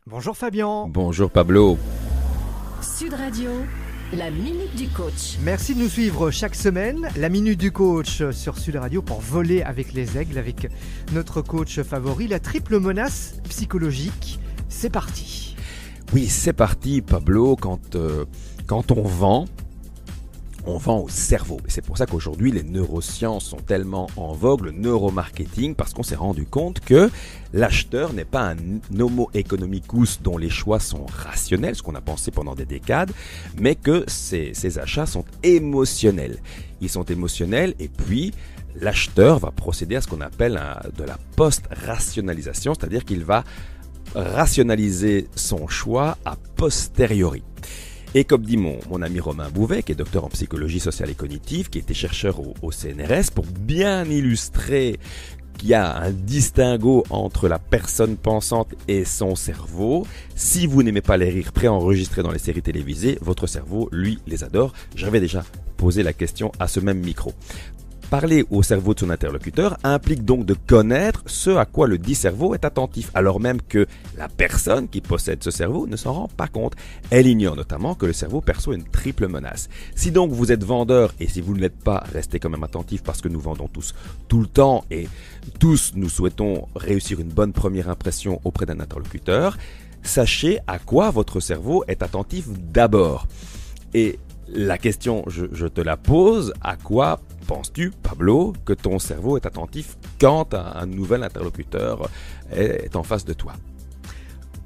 Bonjour Fabien. Bonjour Pablo. Sud Radio, la minute du coach. Merci de nous suivre chaque semaine. La minute du coach sur Sud Radio pour voler avec les aigles, avec notre coach favori, la triple menace psychologique. C'est parti. Oui, c'est parti Pablo. Quand on vend au cerveau. Et c'est pour ça qu'aujourd'hui, les neurosciences sont tellement en vogue, le neuromarketing, parce qu'on s'est rendu compte que l'acheteur n'est pas un homo economicus dont les choix sont rationnels, ce qu'on a pensé pendant des décades, mais que ces achats sont émotionnels. Ils sont émotionnels et puis l'acheteur va procéder à ce qu'on appelle de la post-rationalisation, c'est-à-dire qu'il va rationaliser son choix a posteriori. Et comme dit mon ami Romain Bouvet, qui est docteur en psychologie sociale et cognitive, qui était chercheur au CNRS, pour bien illustrer qu'il y a un distinguo entre la personne pensante et son cerveau. Si vous n'aimez pas les rires préenregistrés dans les séries télévisées, votre cerveau, lui, les adore. J'avais déjà posé la question à ce même micro. Parler au cerveau de son interlocuteur implique donc de connaître ce à quoi le dit cerveau est attentif, alors même que la personne qui possède ce cerveau ne s'en rend pas compte. Elle ignore notamment que le cerveau perçoit une triple menace. Si donc vous êtes vendeur, et si vous ne l'êtes pas, restez quand même attentif parce que nous vendons tous tout le temps et tous nous souhaitons réussir une bonne première impression auprès d'un interlocuteur, sachez à quoi votre cerveau est attentif d'abord. Et la question, je te la pose, à quoi penses-tu, Pablo, que ton cerveau est attentif quand un nouvel interlocuteur est en face de toi?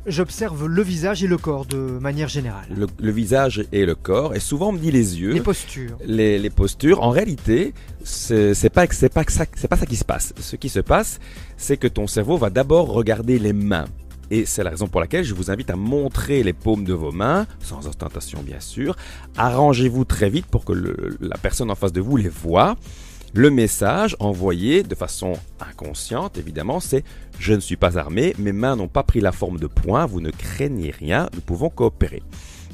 J'observe le visage et le corps de manière générale. Le visage et le corps, et souvent on me dit les yeux. Les postures. Les postures. En réalité, c'est pas ça qui se passe. Ce qui se passe, c'est que ton cerveau va d'abord regarder les mains. Et c'est la raison pour laquelle je vous invite à montrer les paumes de vos mains, sans ostentation bien sûr. Arrangez-vous très vite pour que la personne en face de vous les voie. Le message envoyé de façon inconsciente, évidemment, c'est « Je ne suis pas armé, mes mains n'ont pas pris la forme de poing, vous ne craignez rien, nous pouvons coopérer ».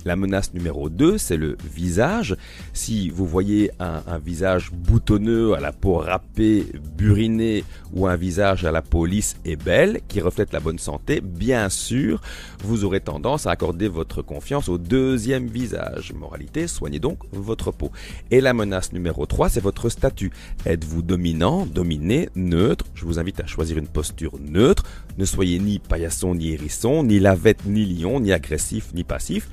La menace numéro 2, c'est le visage. Si vous voyez un visage boutonneux, à la peau râpée, burinée, ou un visage à la peau lisse et belle, qui reflète la bonne santé, bien sûr, vous aurez tendance à accorder votre confiance au deuxième visage. Moralité, soignez donc votre peau. Et la menace numéro 3, c'est votre statut. Êtes-vous dominant, dominé, neutre? Je vous invite à choisir une posture neutre. Ne soyez ni paillasson, ni hérisson, ni lavette, ni lion, ni agressif, ni passif.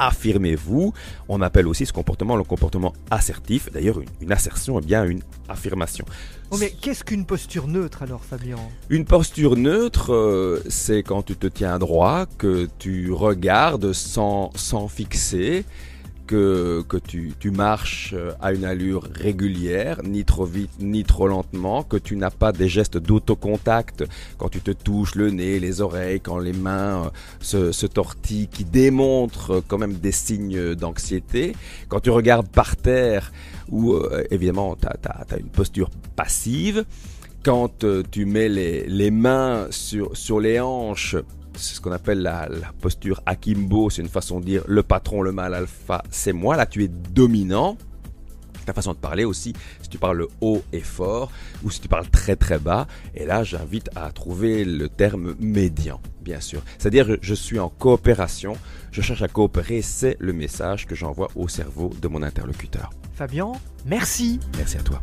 Affirmez-vous. On appelle aussi ce comportement le comportement assertif. D'ailleurs, une assertion est bien une affirmation. Oh, mais qu'est-ce qu'une posture neutre alors, Fabien? Une posture neutre, c'est quand tu te tiens droit, que tu regardes sans fixer, que tu marches à une allure régulière, ni trop vite, ni trop lentement, que tu n'as pas des gestes d'autocontact quand tu te touches le nez, les oreilles, quand les mains se tortillent, qui démontrent quand même des signes d'anxiété. Quand tu regardes par terre, où évidemment tu as une posture passive. Quand tu mets les mains sur les hanches, c'est ce qu'on appelle la posture akimbo, c'est une façon de dire le patron, le mâle alpha, c'est moi. Là, tu es dominant. Ta façon de parler aussi, si tu parles haut et fort ou si tu parles très très bas. Et là, j'invite à trouver le terme médian, bien sûr. C'est-à-dire, je suis en coopération, je cherche à coopérer, c'est le message que j'envoie au cerveau de mon interlocuteur. Fabien, merci. Merci à toi.